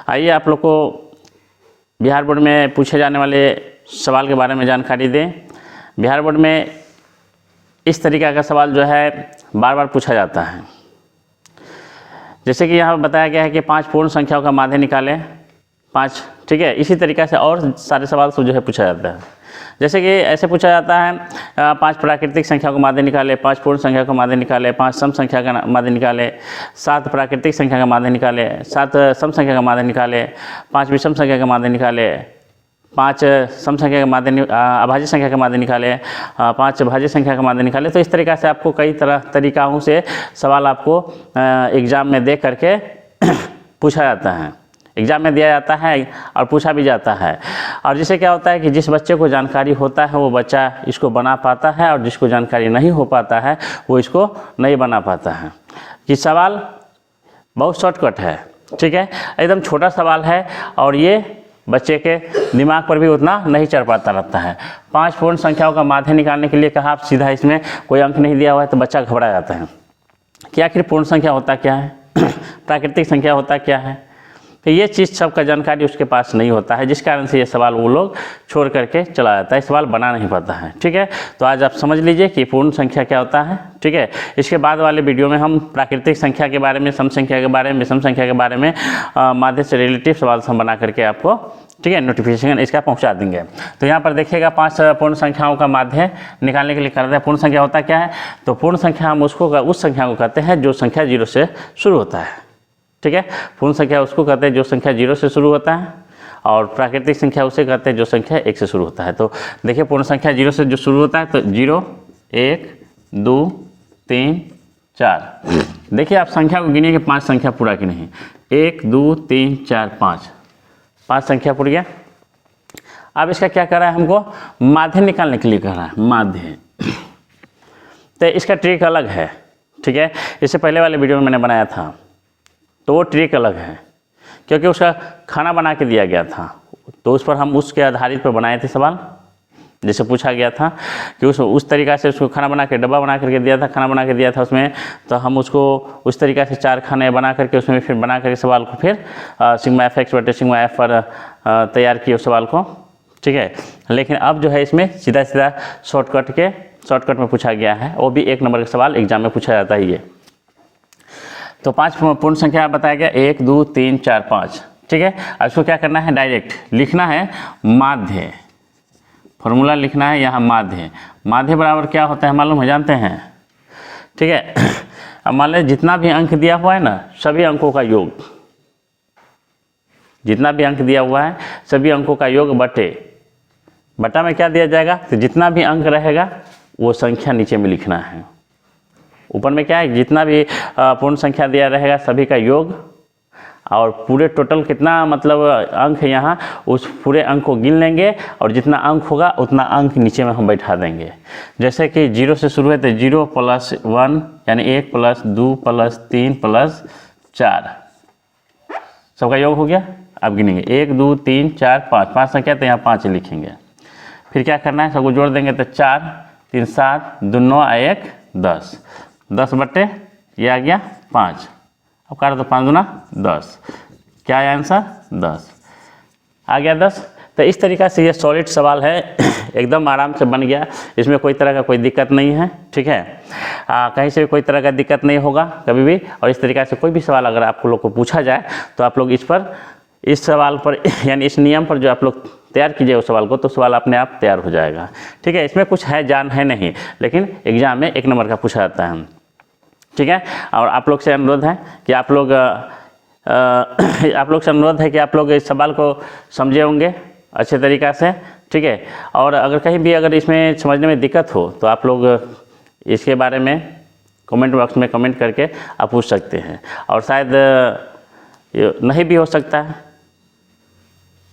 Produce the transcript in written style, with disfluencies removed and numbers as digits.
आइए आप लोग को बिहार बोर्ड में पूछे जाने वाले सवाल के बारे में जानकारी दें। बिहार बोर्ड में इस तरीक़ा का सवाल जो है बार बार पूछा जाता है। जैसे कि यहाँ बताया गया है कि 5 पूर्ण संख्याओं का माध्य निकालें 5, ठीक है। इसी तरीक़ा से और सारे सवाल तो जो है पूछा जाता है। जैसे कि ऐसे पूछा जाता है 5 प्राकृतिक संख्याओं का माध्य निकालें, 5 पूर्ण संख्या का माध्य निकालें, 5 सम संख्या का माध्य निकालें, 7 प्राकृतिक संख्या का माध्य निकालें, 7 सम संख्या का माध्य निकालें, 5 विषम संख्या का माध्य निकालें, 5 सम संख्या का माध्य अभाज्य संख्या का माध्य निकालें, 5 भाज्य संख्या का माध्य निकालें। तो इस तरीक़ा से आपको कई तरीक़ों से सवाल आपको एग्ज़ाम में दे करके पूछा जाता है, एग्ज़ाम में दिया जाता है और पूछा भी जाता है। और जिससे क्या होता है कि जिस बच्चे को जानकारी होता है वो बच्चा इसको बना पाता है, और जिसको जानकारी नहीं हो पाता है वो इसको नहीं बना पाता है। कि सवाल बहुत शॉर्टकट है, ठीक है, एकदम छोटा सवाल है और ये बच्चे के दिमाग पर भी उतना नहीं चढ़ पाता रहता है। 5 पूर्ण संख्याओं का माध्य निकालने के लिए कहा, आप सीधा इसमें कोई अंक नहीं दिया हुआ है तो बच्चा घबरा जाता है कि आखिर पूर्ण संख्या होता क्या है, प्राकृतिक संख्या होता क्या है। तो ये चीज़ सबका जानकारी उसके पास नहीं होता है, जिस कारण से ये सवाल वो लोग छोड़ करके चला जाता है, सवाल बना नहीं पाता है, ठीक है। तो आज आप समझ लीजिए कि पूर्ण संख्या क्या होता है, ठीक है। इसके बाद वाले वीडियो में हम प्राकृतिक संख्या के बारे में, सम संख्या के बारे में, विषम संख्या के बारे में माध्य से रिलेटिव सवाल हम बना करके आपको, ठीक है, नोटिफिकेशन इसका पहुँचा देंगे। तो यहाँ पर देखिएगा 5 पूर्ण संख्याओं का माध्य निकालने के लिए करते हैं। पूर्ण संख्या होता क्या है, तो पूर्ण संख्या हम उसको उस संख्या को कहते हैं जो संख्या 0 से शुरू होता है, ठीक है। पूर्ण संख्या उसको कहते हैं जो संख्या 0 से शुरू होता है, और प्राकृतिक संख्या उसे कहते हैं जो संख्या 1 से शुरू होता है। तो देखिए पूर्ण संख्या 0 से जो शुरू होता है तो 0, 1, 2, 3, 4। देखिए आप संख्या को गिनिए कि 5 संख्या पूरा कि नहीं। 1, 2, 3, 4, 5 संख्या पूरी गया। अब इसका क्या कर रहा है, हमको माध्य निकालने के लिए कह रहा है, माध्य। तो इसका ट्रिक अलग है, ठीक है। इससे पहले वाले वीडियो में मैंने बनाया था तो वो ट्रिक अलग है, क्योंकि उसका खाना बना के दिया गया था, तो उस पर हम उसके आधारित पर बनाए थे सवाल। जैसे पूछा गया था कि उस तरीक़ा से उसको खाना बना के डब्बा बना करके दिया था, खाना बना के दिया था उसमें, तो हम उसको उस तरीक़ा से 4 खाने बना करके उसमें फिर बना करके सवाल को फिर सिग्मा एफ एक्स बटे सिग्मा एफ पर तैयार किए उस सवाल को, ठीक है। लेकिन अब जो है इसमें सीधा सीधा शॉर्टकट में पूछा गया है, वो भी 1 नंबर का सवाल एग्जाम में पूछा जाता है ये। तो 5 पूर्ण संख्या बताया गया, 1, 2, 3, 4, 5, ठीक है। अब इसको क्या करना है, डायरेक्ट लिखना है माध्य, फॉर्मूला लिखना है यहाँ माध्य। माध्य बराबर क्या होता है मालूम है, जानते हैं, ठीक है। अब मान लें जितना भी अंक दिया हुआ है ना, सभी अंकों का योग, जितना भी अंक दिया हुआ है सभी अंकों का योग बटा में क्या दिया जाएगा, तो जितना भी अंक रहेगा वो संख्या नीचे में लिखना है। ऊपर में क्या है, जितना भी पूर्ण संख्या दिया रहेगा सभी का योग, और पूरे टोटल कितना मतलब अंक है यहाँ, उस पूरे अंक को गिन लेंगे और जितना अंक होगा उतना अंक नीचे में हम बैठा देंगे। जैसे कि 0 से शुरू है तो 0 + 1 यानी 1 + 2 + 3 + 4 सबका योग हो गया। अब गिनेंगे 1, 2, 3, 4, 5 संख्या, तो यहाँ 5 लिखेंगे। फिर क्या करना है, सबको जोड़ देंगे तो 4, 3, 7, 2, 9, 1, 10 बटे ये आ गया 5। अब काट दो, 5 दूना 10, क्या है आंसर 10 आ गया 10। तो इस तरीक़ा से ये सॉलिड सवाल है, एकदम आराम से बन गया, इसमें कोई तरह का कोई दिक्कत नहीं है, ठीक है। कहीं से भी कोई तरह का दिक्कत नहीं होगा कभी भी। और इस तरीक़ा से कोई भी सवाल अगर आप लोग को पूछा जाए तो आप लोग इस सवाल पर यानी इस नियम पर जो आप लोग तैयार कीजिए उस सवाल को, तो सवाल अपने आप तैयार हो जाएगा, ठीक है। इसमें कुछ है जान है नहीं, लेकिन एग्ज़ाम में 1 नंबर का पूछा जाता है, ठीक है। और आप लोग से अनुरोध है कि आप लोग आप लोग इस सवाल को समझे होंगे अच्छे तरीक़ा से, ठीक है। और अगर कहीं भी अगर इसमें समझने में दिक्कत हो तो आप लोग इसके बारे में कमेंट बॉक्स में कमेंट करके आप पूछ सकते हैं। और शायद नहीं भी हो सकता है,